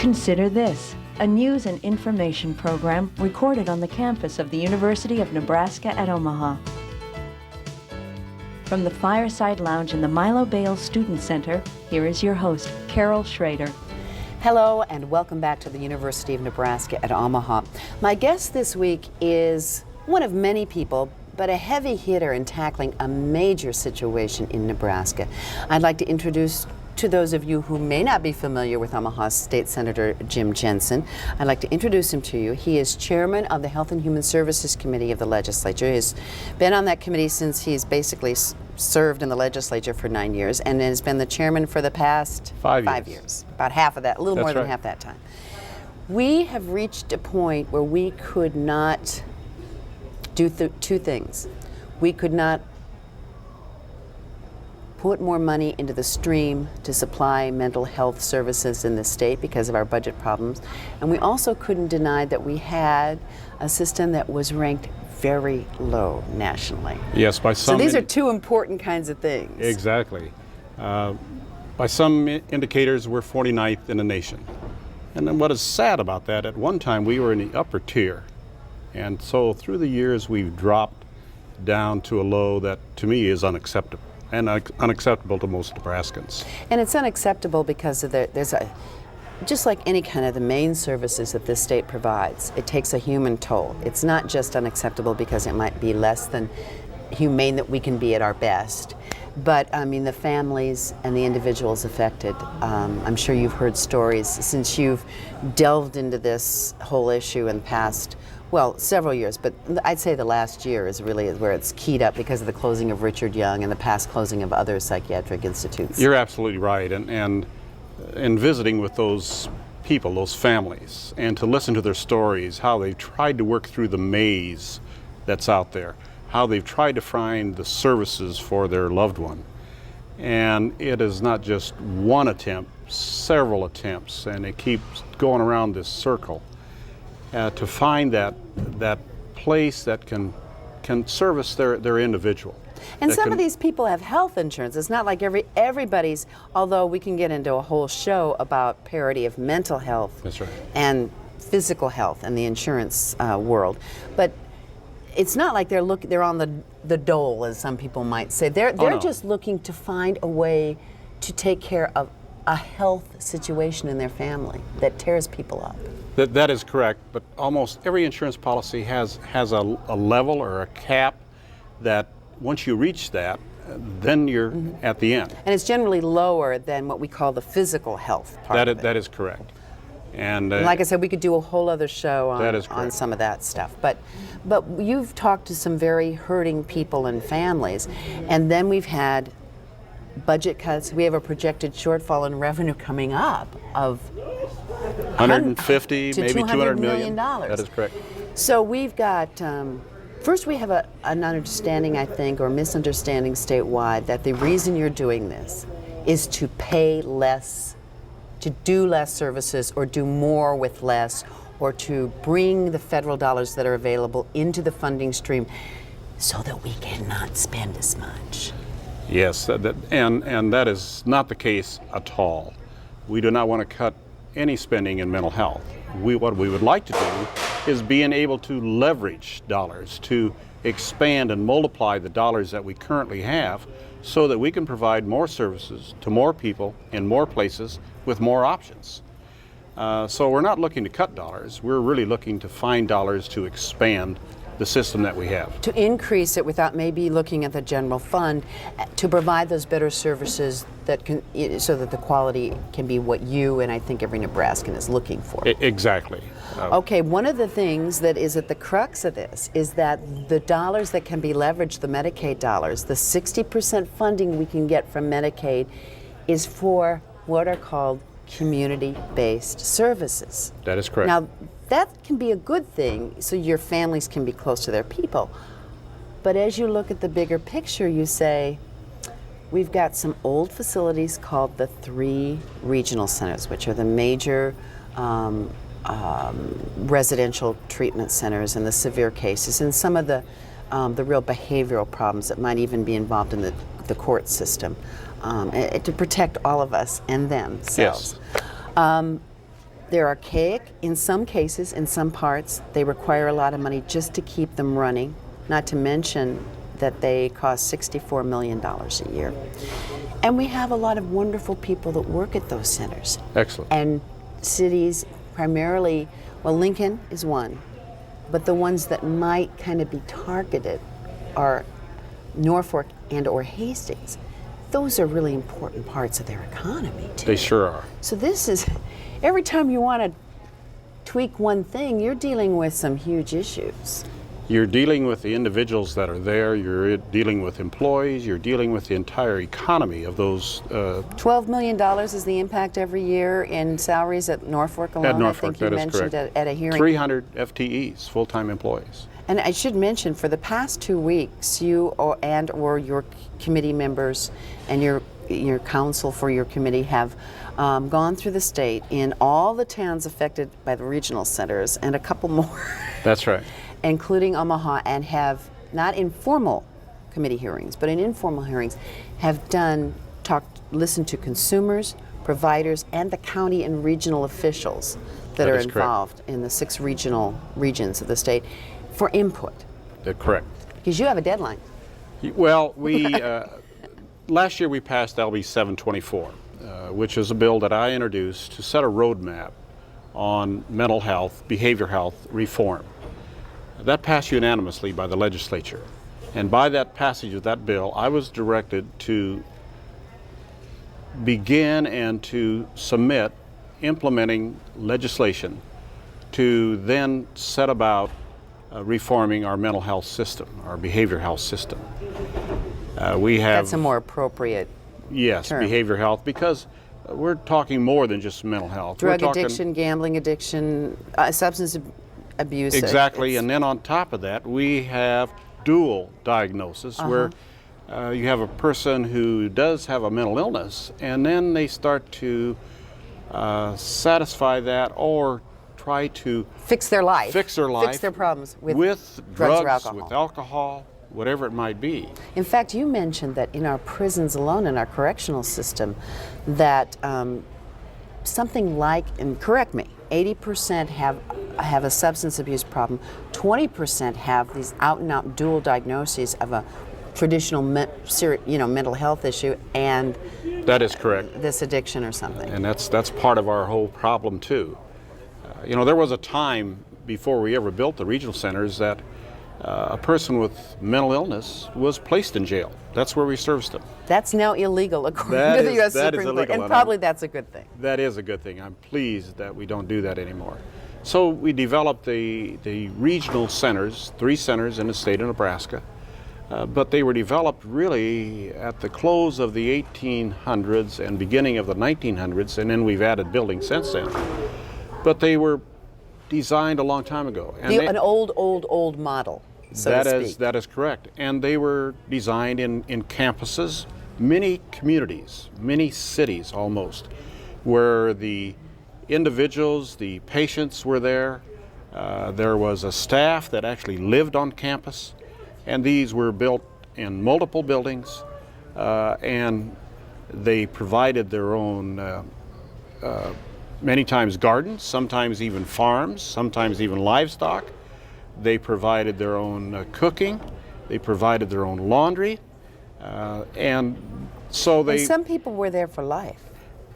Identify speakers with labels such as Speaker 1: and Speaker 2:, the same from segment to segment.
Speaker 1: Consider this, a news and information program recorded on the campus of the University of Nebraska at Omaha. From the Fireside Lounge in the Milo Bale Student Center, here is your host, Carol Schrader.
Speaker 2: Hello and welcome back to the University of Nebraska at Omaha. My guest this week is one of many people, but a heavy hitter in tackling a major situation in Nebraska. I'd like to introduce to those of you who may not be familiar with Omaha State Senator Jim Jensen, I'd like to introduce him to you. He is chairman of the Health and Human Services Committee of the legislature. He's been on that committee since he's basically served in the legislature for 9 years and has been the chairman for the past 5 years. About half of that, a little more than half that time. We have reached a point where we could not do two things. We could not put more money into the stream to supply mental health services in the state because of our budget problems. And we also couldn't deny that we had a system that was ranked very low nationally.
Speaker 3: Yes, by some.
Speaker 2: So these are two important kinds of things.
Speaker 3: Exactly. By some indicators, we're 49th in the nation. And then what is sad about that, at one time we were in the upper tier. And so through the years, we've dropped down to a low that to me is unacceptable. And unacceptable to most Nebraskans.
Speaker 2: And it's unacceptable because of just like any kind of the main services that this state provides, it takes a human toll. It's not just unacceptable because it might be less than humane that we can be at our best. But I mean, the families and the individuals affected, I'm sure you've heard stories since you've delved into this whole issue in the past, well, several years, but I'd say the last year is really where it's keyed up because of the closing of Richard Young and the past closing of other psychiatric institutes.
Speaker 3: You're absolutely right. And in visiting with those people, those families, and to listen to their stories, how they've tried to work through the maze that's out there, how they've tried to find the services for their loved one. And it is not just one attempt, several attempts, and it keeps going around this circle. To find that place that can service their individual.
Speaker 2: And some of these people have health insurance. It's not like everybody's, although we can get into a whole show about parity of mental health.
Speaker 3: That's right.
Speaker 2: And physical health in the insurance world. But it's not like they're on the dole, as some people might say. They're just looking to find a way to take care of a health situation in their family that tears people up.
Speaker 3: That is correct, but almost every insurance policy has a level or a cap that once you reach that, then you're at the end.
Speaker 2: And it's generally lower than what we call the physical health part of it.
Speaker 3: That is correct. And
Speaker 2: like I said, we could do a whole other show on some of that stuff. But you've talked to some very hurting people and families, and then we've had budget cuts. We have a projected shortfall in revenue coming up of
Speaker 3: 150, maybe $200 million.
Speaker 2: That
Speaker 3: is correct.
Speaker 2: So we've got, first we have an understanding, I think, or misunderstanding statewide that the reason you're doing this is to pay less, to do less services or do more with less, or to bring the federal dollars that are available into the funding stream so that we cannot spend as much.
Speaker 3: Yes, and that is not the case at all. We do not want to cut any spending in mental health. What we would like to do is being able to leverage dollars to expand and multiply the dollars that we currently have so that we can provide more services to more people in more places with more options. So we're not looking to cut dollars. We're really looking to find dollars to expand the system that we have.
Speaker 2: To increase it without maybe looking at the general fund, to provide those better services that can, so that the quality can be what you and I think every Nebraskan is looking for.
Speaker 3: Exactly.
Speaker 2: Okay, one of the things that is at the crux of this is that the dollars that can be leveraged, the Medicaid dollars, the 60% funding we can get from Medicaid is for what are called community-based services.
Speaker 3: That is correct.
Speaker 2: Now, that can be a good thing, so your families can be close to their people. But as you look at the bigger picture, you say, we've got some old facilities called the 3 regional centers, which are the major residential treatment centers in the severe cases, and some of the real behavioral problems that might even be involved in the court system, to protect all of us and themselves.
Speaker 3: Yes.
Speaker 2: They're archaic in some cases, in some parts. They require a lot of money just to keep them running, not to mention that they cost $64 million a year. And we have a lot of wonderful people that work at those centers.
Speaker 3: Excellent.
Speaker 2: And cities primarily, well, Lincoln is one, but the ones that might kind of be targeted are Norfolk and or Hastings. Those are really important parts of their economy too.
Speaker 3: They sure are.
Speaker 2: So this is, every time you want to tweak one thing, you're dealing with some huge issues.
Speaker 3: You're dealing with the individuals that are there, you're dealing with employees, you're dealing with the entire economy of those.
Speaker 2: $12 million is the impact every year in salaries at Norfolk alone.
Speaker 3: At Norfolk,
Speaker 2: I think you
Speaker 3: that is
Speaker 2: mentioned
Speaker 3: correct.
Speaker 2: at a hearing.
Speaker 3: 300 FTEs, full-time employees.
Speaker 2: And I should mention, for the past 2 weeks, you or your committee members and your council for your committee have gone through the state in all the towns affected by the regional centers and a couple more.
Speaker 3: That's right.
Speaker 2: Including Omaha, and have, not in formal committee hearings, but in informal hearings, have listened to consumers, providers, and the county and regional officials that are
Speaker 3: is correct.
Speaker 2: involved in the 6 regions of the state for input.
Speaker 3: That's correct.
Speaker 2: Because you have a deadline.
Speaker 3: Well, last year we passed LB 724, which is a bill that I introduced to set a roadmap on mental health, behavior health reform. That passed unanimously by the legislature. And by that passage of that bill, I was directed to begin and to submit implementing legislation to then set about reforming our mental health system, our behavior health system. We have...
Speaker 2: That's a more appropriate
Speaker 3: Yes,
Speaker 2: term.
Speaker 3: Behavior health, because we're talking more than just mental health.
Speaker 2: Drug
Speaker 3: We're talking,
Speaker 2: addiction, gambling addiction, substance abuse.
Speaker 3: Exactly,
Speaker 2: It's-
Speaker 3: and then on top of that, we have dual diagnosis where you have a person who does have a mental illness, and then they start to satisfy that or try to
Speaker 2: fix their life.
Speaker 3: fix
Speaker 2: their problems with
Speaker 3: drugs,
Speaker 2: or alcohol.
Speaker 3: with alcohol, whatever it might be.
Speaker 2: In fact, you mentioned that in our prisons alone, in our correctional system, that something like, and correct me, 80% have a substance abuse problem, 20% have these out-and-out dual diagnoses of a traditional mental health issue and
Speaker 3: That is correct.
Speaker 2: this addiction or something.
Speaker 3: And that's part of our whole problem too. There was a time before we ever built the regional centers that a person with mental illness was placed in jail. That's where we serviced them.
Speaker 2: That's now illegal according
Speaker 3: That
Speaker 2: to the
Speaker 3: is-
Speaker 2: U.S.
Speaker 3: that is
Speaker 2: Supreme Court,
Speaker 3: illegal,
Speaker 2: and
Speaker 3: and
Speaker 2: probably that's a good thing.
Speaker 3: That is a good thing. I'm pleased that we don't do that anymore. So we developed the regional centers, 3 centers in the state of Nebraska, but they were developed really at the close of the 1800s and beginning of the 1900s, and then we've added buildings since then. But they were designed a long time ago. And
Speaker 2: An old model, so to speak.
Speaker 3: That is correct. And they were designed in campuses, many communities, many cities almost, where the individuals, the patients were there. There was a staff that actually lived on campus, and these were built in multiple buildings, and they provided their own many times gardens, sometimes even farms, sometimes even livestock. They provided their own cooking. They provided their own laundry. And so they...
Speaker 2: And some people were there for life.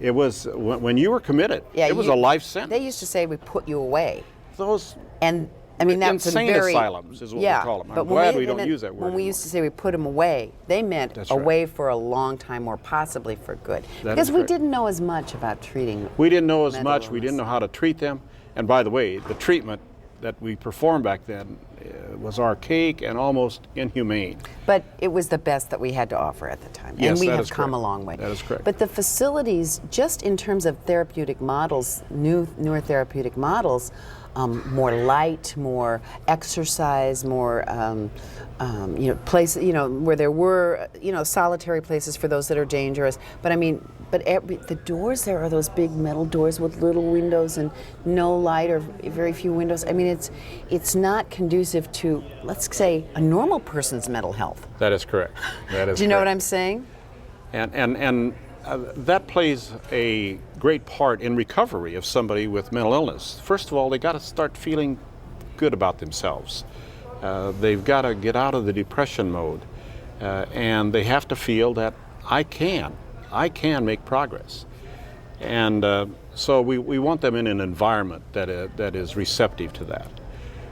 Speaker 3: It was, when you were committed, it was a life sentence.
Speaker 2: They used to say, we put you away.
Speaker 3: Those
Speaker 2: And I mean, that's
Speaker 3: insane
Speaker 2: a very...
Speaker 3: asylums is what we call them. I'm
Speaker 2: but
Speaker 3: glad we don't use that word
Speaker 2: When we
Speaker 3: anymore.
Speaker 2: used to say we put them away, they meant
Speaker 3: That's right.
Speaker 2: away for a long time or possibly for good.
Speaker 3: That
Speaker 2: Because
Speaker 3: is
Speaker 2: we
Speaker 3: correct.
Speaker 2: didn't know as much about treating.
Speaker 3: We didn't know as
Speaker 2: mental
Speaker 3: much. We didn't
Speaker 2: illness.
Speaker 3: know how to treat them. And by the way, the treatment that we performed back then was archaic and almost inhumane.
Speaker 2: But it was the best that we had to offer at the time.
Speaker 3: Yes,
Speaker 2: and we
Speaker 3: that
Speaker 2: have
Speaker 3: is
Speaker 2: come
Speaker 3: correct.
Speaker 2: a long way.
Speaker 3: That is correct.
Speaker 2: But the facilities, just in terms of therapeutic models, newer therapeutic models, more light, more exercise, more places, where there were, solitary places for those that are dangerous. But I mean, the doors there are those big metal doors with little windows and no light or very few windows. I mean, it's not conducive to, let's say, a normal person's mental health.
Speaker 3: That is correct. That is
Speaker 2: Do you know what
Speaker 3: correct.
Speaker 2: I'm saying?
Speaker 3: And That plays a great part in recovery of somebody with mental illness. First of all, they got to start feeling good about themselves. They've got to get out of the depression mode, and they have to feel that I can make progress. And so we want them in an environment that is receptive to that.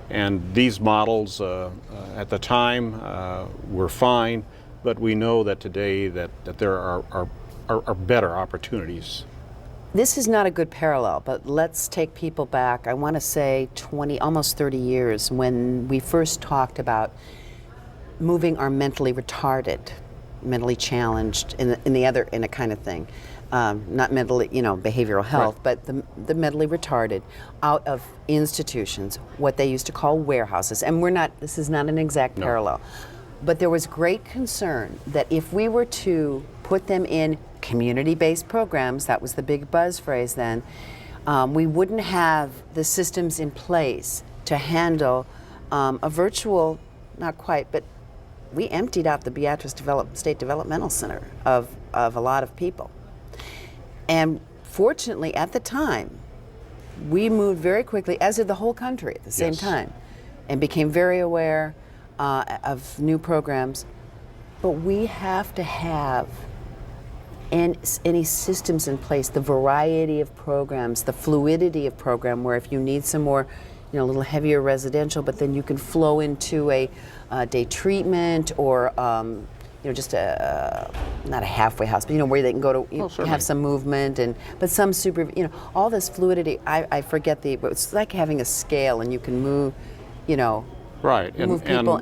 Speaker 3: And these models at the time were fine, but we know that today that there are better opportunities.
Speaker 2: This is not a good parallel, but let's take people back, I want to say 20, almost 30 years, when we first talked about moving our mentally retarded, mentally challenged, in a kind of thing. Not mentally, behavioral health,
Speaker 3: Right.
Speaker 2: but the mentally retarded out of institutions, what they used to call warehouses. And this is not an exact
Speaker 3: No.
Speaker 2: parallel. But there was great concern that if we were to put them in community-based programs, that was the big buzz phrase then, we wouldn't have the systems in place to handle a virtual, not quite, but we emptied out the Beatrice State Developmental Center of a lot of people. And fortunately, at the time, we moved very quickly, as did the whole country at the same
Speaker 3: Yes.
Speaker 2: time, and became very aware of new programs. But we have to have any systems in place, the variety of programs, the fluidity of program, where if you need some more, a little heavier residential, but then you can flow into a day treatment or just not a halfway house, but where they can go to
Speaker 3: certainly.
Speaker 2: have some movement but some all this fluidity. I forget it's like having a scale and you can move,
Speaker 3: Right,
Speaker 2: move people.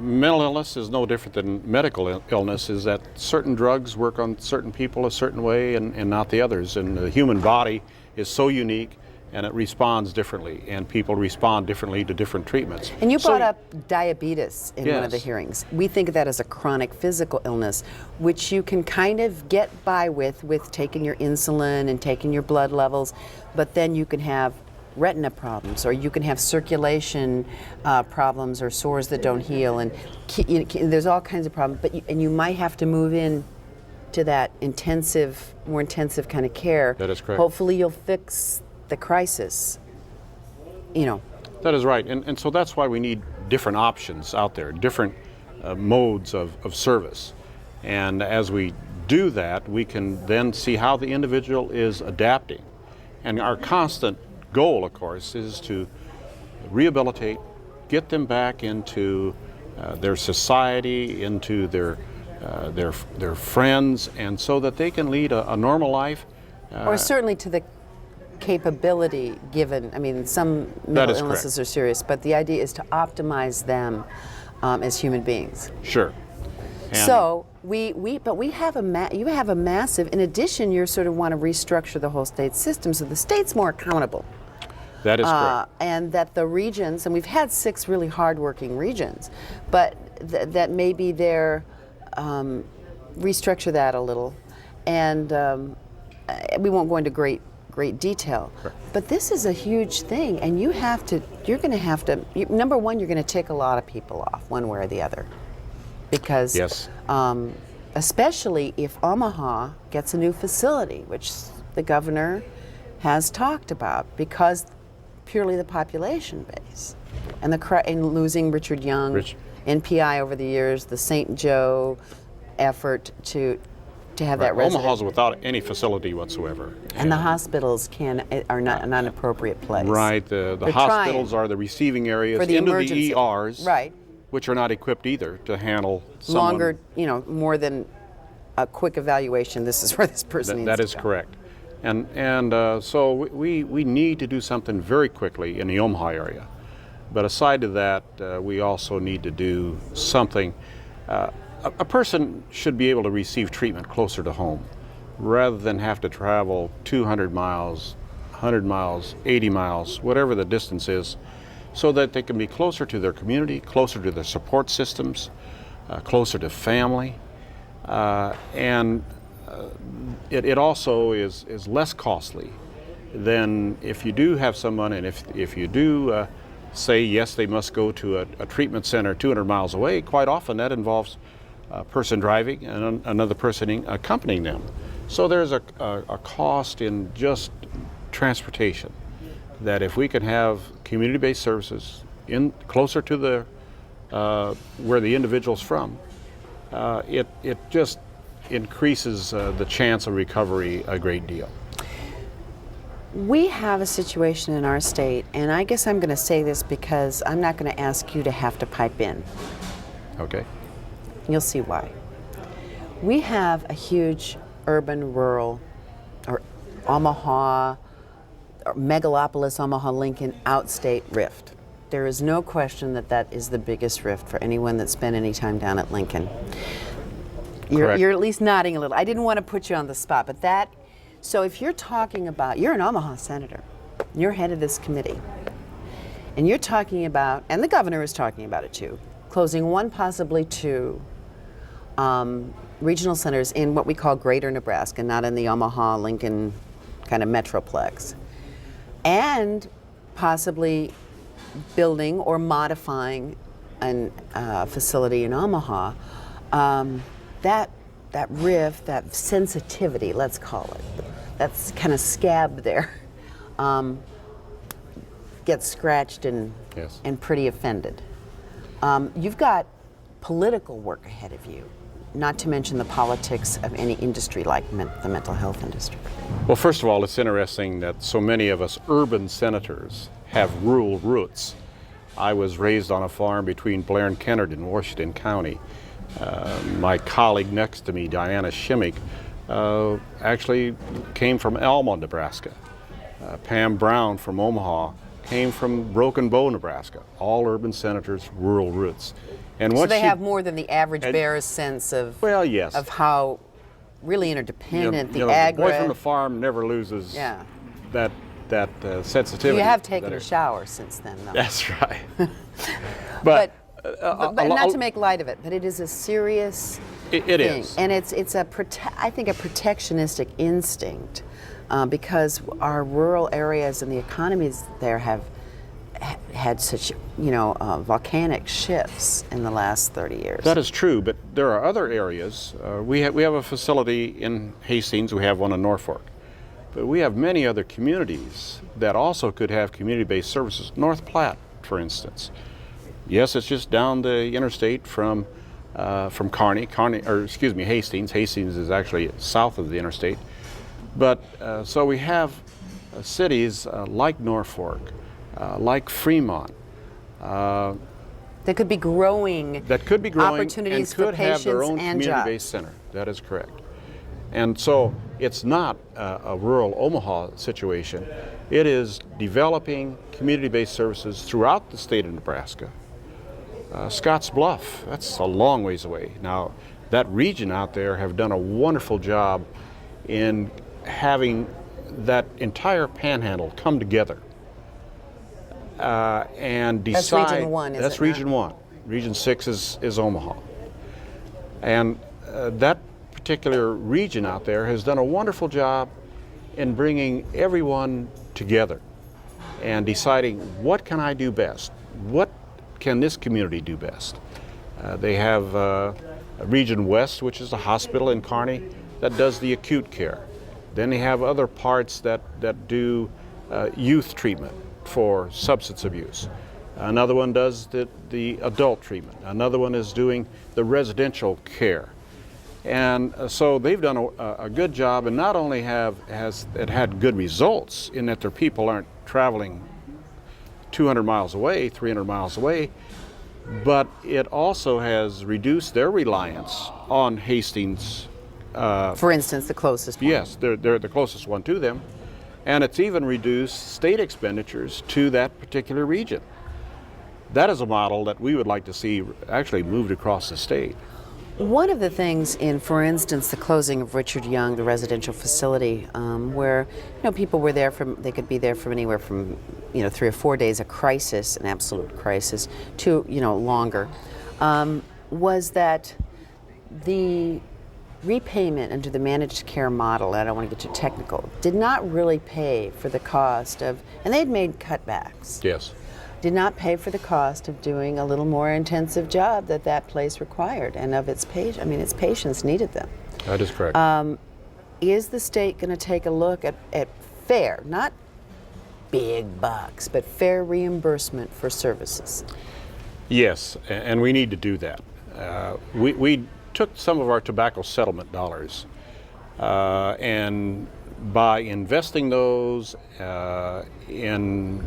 Speaker 3: Mental illness is no different than medical illness, is that certain drugs work on certain people a certain way and not the others. And the human body is so unique and it responds differently, and people respond differently to different treatments.
Speaker 2: And you
Speaker 3: So-
Speaker 2: brought up diabetes in one of the
Speaker 3: Yes.
Speaker 2: hearings. We think of that as a chronic physical illness, which you can kind of get by with taking your insulin and taking your blood levels, but then you can have retina problems, or you can have circulation problems, or sores that don't heal, and there's all kinds of problems. But you might have to move in to that more intensive kind of care.
Speaker 3: That is correct.
Speaker 2: Hopefully, you'll fix the crisis.
Speaker 3: That is right, and so that's why we need different options out there, different modes of service. And as we do that, we can then see how the individual is adapting. And our constant goal, of course, is to rehabilitate, get them back into their society, into their friends, and so that they can lead a normal life.
Speaker 2: Or certainly to the capability given. I mean, some mental
Speaker 3: is
Speaker 2: illnesses
Speaker 3: correct.
Speaker 2: are serious, but the idea is to optimize them as human beings.
Speaker 3: Sure. And
Speaker 2: So we have you have a massive. In addition, you sort of want to restructure the whole state system so the state's more accountable.
Speaker 3: that is correct.
Speaker 2: And that the regions, and we've had 6 really hardworking regions, but that maybe they're restructure that a little, and we won't go into great detail.
Speaker 3: Correct.
Speaker 2: But this is a huge thing, and you're going to have to. Number one, you're going to tick a lot of people off, one way or the other, because
Speaker 3: Yes.
Speaker 2: Especially if Omaha gets a new facility, which the governor has talked about, because purely the population base and and losing Richard Young, NPI over the years, the St. Joe effort to have that resident.
Speaker 3: Omaha's without any facility whatsoever.
Speaker 2: And the hospitals are not an appropriate place.
Speaker 3: Right, the
Speaker 2: They're
Speaker 3: hospitals
Speaker 2: trying
Speaker 3: are the receiving areas
Speaker 2: for the
Speaker 3: into
Speaker 2: emergency.
Speaker 3: the ERs,
Speaker 2: Right.
Speaker 3: which are not equipped either to handle someone.
Speaker 2: Longer, more than a quick evaluation. This is where this person needs
Speaker 3: That
Speaker 2: to
Speaker 3: is
Speaker 2: go.
Speaker 3: correct. And so we need to do something very quickly in the Omaha area. But aside to that, we also need to do something. A person should be able to receive treatment closer to home rather than have to travel 200 miles, 100 miles, 80 miles, whatever the distance is, so that they can be closer to their community, closer to their support systems, closer to family. It also is less costly than if you do have someone, and if you do say yes, they must go to a treatment center 200 miles away, quite often that involves a person driving and another person accompanying them. So there's a cost in just transportation, that if we can have community-based services in closer to the where the individual's from, it just increases the chance of recovery a great deal.
Speaker 2: We have a situation in our state, and I guess I'm going to say this because I'm not going to ask you to have to pipe in.
Speaker 3: Okay.
Speaker 2: You'll see why. We have a huge urban-rural, or Omaha, or megalopolis Omaha-Lincoln outstate rift. There is no question that that is the biggest rift for anyone that's spent any time down at Lincoln.
Speaker 3: Correct.
Speaker 2: You're at least nodding a little. I didn't want to put you on the spot, but that, so if you're talking about, you're an Omaha senator, you're head of this committee, and you're talking about, and the governor is talking about it too, closing one, possibly two regional centers in what we call Greater Nebraska, not in the Omaha, Lincoln kind of metroplex, and possibly building or modifying a facility in Omaha. That rift, that sensitivity, let's call it, that's kind of scabbed there, gets scratched and
Speaker 3: Yes.
Speaker 2: and pretty offended. You've got political work ahead of you, not to mention the politics of any industry like the mental health industry.
Speaker 3: Well, first of all, it's interesting that so many of us urban senators have rural roots. I was raised on a farm between Blair and Kennard in Washington County. My colleague next to me, Diana Shimmick, actually came from Alma, Nebraska. Pam Brown from Omaha came from Broken Bow, Nebraska. All urban senators, rural roots. And
Speaker 2: So they have more than the average bearer's sense of,
Speaker 3: well, yes.
Speaker 2: of how really interdependent the
Speaker 3: the boy from the
Speaker 2: agri.
Speaker 3: farm never loses
Speaker 2: Yeah.
Speaker 3: that sensitivity.
Speaker 2: You have taken
Speaker 3: that
Speaker 2: a shower since then, though.
Speaker 3: That's right.
Speaker 2: But
Speaker 3: a
Speaker 2: not
Speaker 3: lo-
Speaker 2: to make light of it, but it is a serious
Speaker 3: It
Speaker 2: thing.
Speaker 3: is.
Speaker 2: And it's I think a protectionistic instinct because our rural areas and the economies there have had such, volcanic shifts in the last 30 years.
Speaker 3: That is true, but there are other areas. We have a facility in Hastings. We have one in Norfolk. But we have many other communities that also could have community-based services. North Platte, for instance. Yes, it's just down the interstate from Hastings. Hastings is actually south of the interstate. But so we have cities like Norfolk, like Fremont,
Speaker 2: That could be growing opportunities
Speaker 3: and could
Speaker 2: for
Speaker 3: have their
Speaker 2: patients
Speaker 3: own
Speaker 2: and
Speaker 3: community-based
Speaker 2: jobs.
Speaker 3: center. That is correct. And so it's not a rural Omaha situation. It is developing community-based services throughout the state of Nebraska. Scotts Bluff, that's a long ways away. Now, that region out there have done a wonderful job in having that entire panhandle come together and decide.
Speaker 2: That's Region 1, is
Speaker 3: That's
Speaker 2: it
Speaker 3: Region 1. Region 6 is Omaha. And that particular region out there has done a wonderful job in bringing everyone together and deciding, what can I do best? What can this community do best? They have Region West, which is the hospital in Kearney that does the acute care. Then they have other parts that do youth treatment for substance abuse. Another one does the adult treatment. Another one is doing the residential care. And so they've done a good job, and not only has it had good results in that their people aren't traveling 200 miles away, 300 miles away, but it also has reduced their reliance on Hastings.
Speaker 2: For instance, the closest one.
Speaker 3: Yes, they're the closest one to them. And it's even reduced state expenditures to that particular region. That is a model that we would like to see actually moved across the state.
Speaker 2: One of the things in, for instance, the closing of Richard Young, the residential facility, where people were there they could be there from anywhere from 3 or 4 days, a crisis, an absolute crisis, to longer, was that the repayment under the managed care model, and I don't want to get too technical, did not really pay for the cost of, and they'd made cutbacks.
Speaker 3: Yes.
Speaker 2: Did not pay for the cost of doing a little more intensive job that place required, and of its patients needed them.
Speaker 3: That is correct.
Speaker 2: is the state going to take a look at fair, not big bucks, but fair reimbursement for services?
Speaker 3: Yes, and we need to do that. We took some of our tobacco settlement dollars, and by investing those and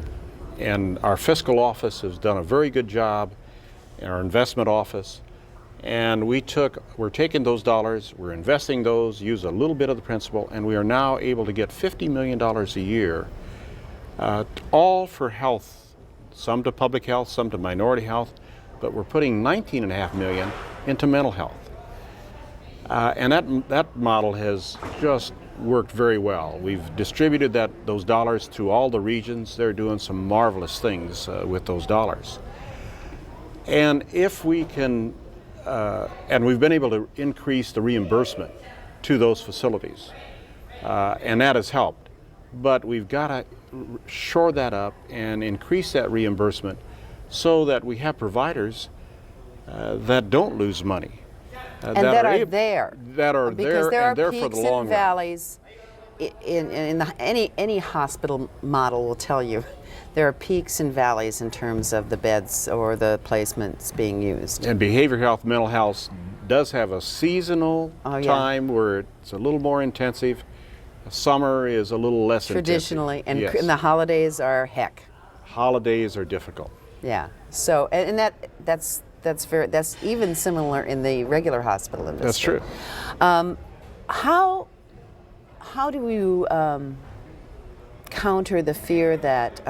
Speaker 3: our fiscal office has done a very good job, in our investment office, and we're taking those dollars, we're investing those, use a little bit of the principal, and we are now able to get $50 million a year, all for health, some to public health, some to minority health, but we're putting $19.5 million into mental health. And that model has just worked very well. We've distributed those dollars to all the regions. They're doing some marvelous things with those dollars. And if we can, and we've been able to increase the reimbursement to those facilities, and that has helped. But we've got to shore that up and increase that reimbursement so that we have providers that don't lose money.
Speaker 2: And that are there.
Speaker 3: That are
Speaker 2: because
Speaker 3: there and there
Speaker 2: peaks
Speaker 3: for the
Speaker 2: and
Speaker 3: long run.
Speaker 2: valleys. Any hospital model will tell you there are peaks and valleys in terms of the beds or the placements being used.
Speaker 3: And behavioral health, mental health does have a seasonal time where it's a little more intensive. Summer is a little less
Speaker 2: Traditionally,
Speaker 3: intensive.
Speaker 2: and the holidays are heck. Holidays
Speaker 3: are difficult.
Speaker 2: Yeah. So, and that's even similar in the regular hospital industry.
Speaker 3: That's true.
Speaker 2: How do you counter the fear that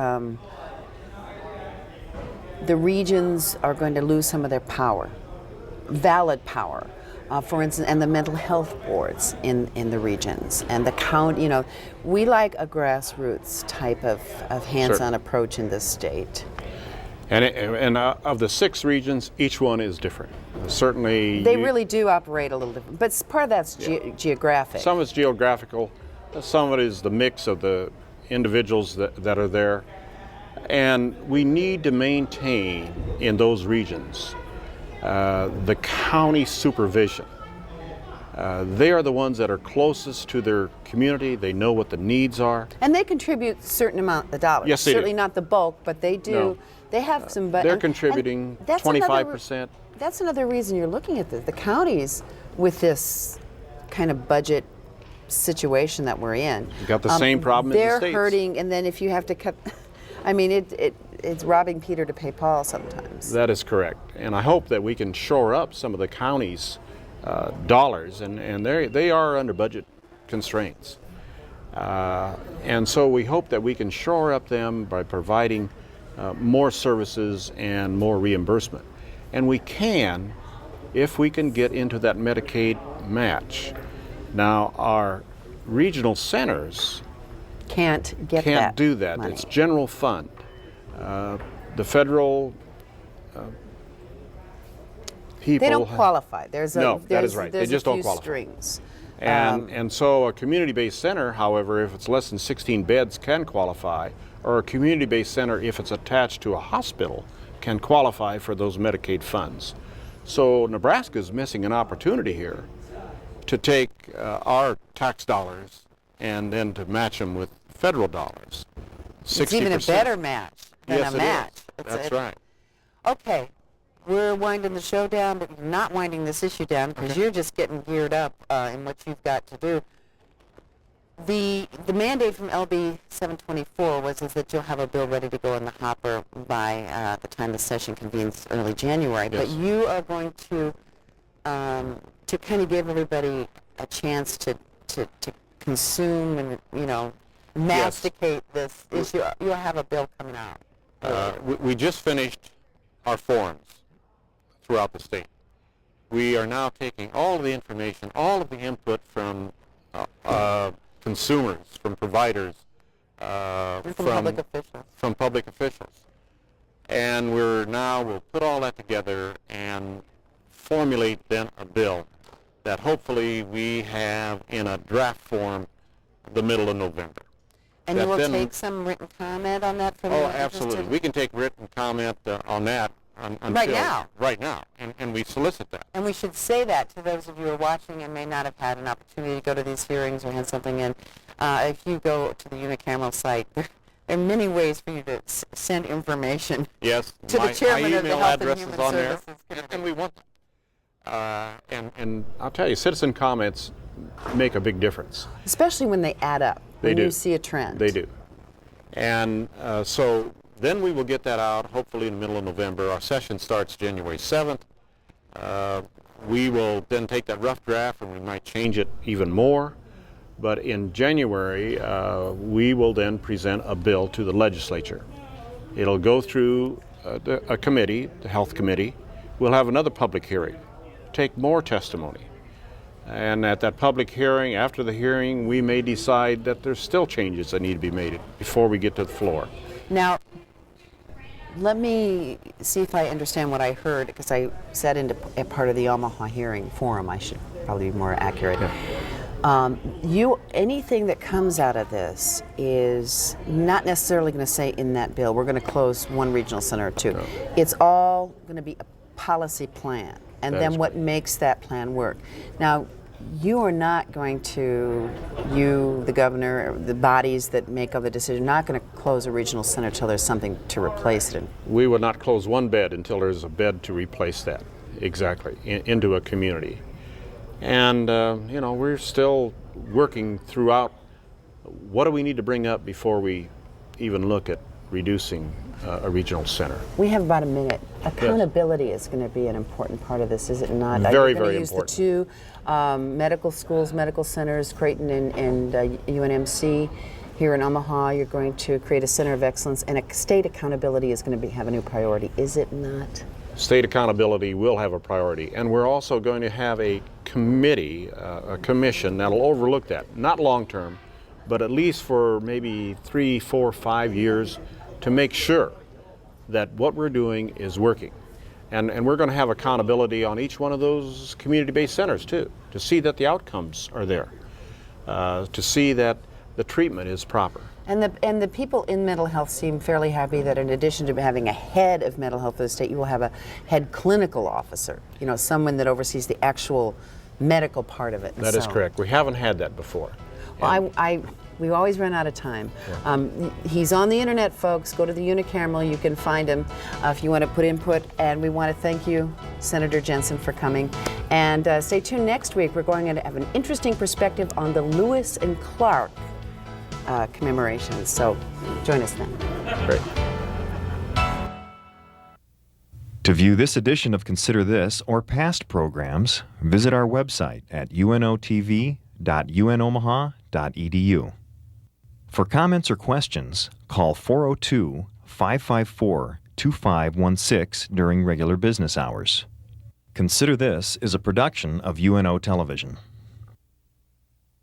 Speaker 2: the regions are going to lose some of their power, valid power, for instance, and the mental health boards in the regions and the county? We like a grassroots type of hands-on approach in this state.
Speaker 3: And of the 6 regions, each one is different. Certainly,
Speaker 2: they really do operate a little different, but part of that's geographic.
Speaker 3: Some of it's geographical, some of it is the mix of the individuals that are there, and we need to maintain in those regions the county supervision. They are the ones that are closest to their community. They know what the needs are.
Speaker 2: And they contribute a certain amount of dollars.
Speaker 3: Yes, they
Speaker 2: certainly
Speaker 3: do.
Speaker 2: not the bulk, but they do.
Speaker 3: No.
Speaker 2: They have some.
Speaker 3: They're contributing 25%.
Speaker 2: That's another reason you're looking at this. The counties, with this kind of budget situation that we're in,
Speaker 3: You got the same problem in the
Speaker 2: they're
Speaker 3: States.
Speaker 2: hurting, and then if you have to cut, I mean, it's robbing Peter to pay Paul sometimes.
Speaker 3: That is correct. And I hope that we can shore up some of the counties' dollars, and they are under budget constraints. And so we hope that we can shore up them by providing more services and more reimbursement. And we can if we can get into that Medicaid match. Now, our regional centers
Speaker 2: can't
Speaker 3: do that.
Speaker 2: money.
Speaker 3: It's general fund. The federal people...
Speaker 2: They don't qualify.
Speaker 3: No, that is right. They just don't qualify.
Speaker 2: Strings.
Speaker 3: And so a community-based center, however, if it's less than 16 beds, can qualify, or a community-based center, if it's attached to a hospital, can qualify for those Medicaid funds. So Nebraska is missing an opportunity here to take our tax dollars and then to match them with federal dollars. 60%.
Speaker 2: It's even a better match than
Speaker 3: Yes,
Speaker 2: a
Speaker 3: it
Speaker 2: match.
Speaker 3: is. That's right.
Speaker 2: Okay. We're winding the show down, but you're not winding this issue down because you're just getting geared up in what you've got to do. The mandate from LB 724 was that you'll have a bill ready to go in the hopper by the time the session convenes early January.
Speaker 3: Yes.
Speaker 2: But you are going to kind of give everybody a chance to consume and masticate this issue. You'll have a bill coming out.
Speaker 3: We just finished our forums throughout the state. We are now taking all of the information, all of the input from consumers, from providers, from public officials. And we'll put all that together and formulate then a bill that hopefully we have in a draft form the middle of November.
Speaker 2: And you will take some written comment on that from
Speaker 3: Oh, absolutely. We can take written comment on that
Speaker 2: Right now.
Speaker 3: Right now, and we solicit that.
Speaker 2: And we should say that to those of you who are watching and may not have had an opportunity to go to these hearings or had something in. If you go to the unicameral site, there are many ways for you to send information
Speaker 3: Yes,
Speaker 2: to the chairman
Speaker 3: my
Speaker 2: of the
Speaker 3: email
Speaker 2: Health
Speaker 3: address
Speaker 2: and
Speaker 3: is
Speaker 2: Human
Speaker 3: on there,
Speaker 2: Services.
Speaker 3: and we want them. And I'll tell you, citizen comments make a big difference.
Speaker 2: Especially when they add up,
Speaker 3: They
Speaker 2: when
Speaker 3: do.
Speaker 2: you see a trend.
Speaker 3: They do. And so then we will get that out hopefully in the middle of November. Our session starts January 7th. We will then take that rough draft and we might change it even more. But in January, we will then present a bill to the legislature. It'll go through a committee, the Health Committee. We'll have another public hearing, take more testimony. And at that public hearing, after the hearing, we may decide that there's still changes that need to be made before we get to the floor.
Speaker 2: Now, let me see if I understand what I heard, because I sat into a part of the Omaha hearing forum. I should probably be more accurate. Anything that comes out of this is not necessarily going to say in that bill, we're going to close one regional center or two.
Speaker 3: No.
Speaker 2: It's all going to be a policy plan, and then what makes that plan work. Now, you are not going to, the governor, the bodies that make all the decision, not going to close a regional center until there's something to replace it in.
Speaker 3: We will not close one bed until there's a bed to replace that, exactly, into a community. And, we're still working throughout what do we need to bring up before we even look at reducing a regional center.
Speaker 2: We have about a minute. Accountability is going to be an important part of this, is it not?
Speaker 3: Very,
Speaker 2: You're going
Speaker 3: very
Speaker 2: to use
Speaker 3: important.
Speaker 2: the two medical schools, medical centers, Creighton and UNMC. Here in Omaha, you're going to create a center of excellence, and a state accountability is going to have a new priority, is it not?
Speaker 3: State accountability will have a priority, and we're also going to have a committee, a commission that'll overlook that, not long term, but at least for maybe 3, 4, 5 years to make sure that what we're doing is working. And we're going to have accountability on each one of those community-based centers too, to see that the outcomes are there, to see that the treatment is proper.
Speaker 2: And the people in mental health seem fairly happy that in addition to having a head of mental health for the state, you will have a head clinical officer, someone that oversees the actual medical part of it.
Speaker 3: That is correct. We haven't had that before.
Speaker 2: Well, we always run out of time.
Speaker 3: Yeah.
Speaker 2: He's on the internet, folks. Go to the unicameral. You can find him if you want to put input. And we want to thank you, Senator Jensen, for coming. And stay tuned next week. We're going to have an interesting perspective on the Lewis and Clark commemorations. So join us then.
Speaker 3: Great.
Speaker 4: To view this edition of Consider This or past programs, visit our website at unotv.unomaha.edu. For comments or questions, call 402-554-2516 during regular business hours. Consider This is a production of UNO Television.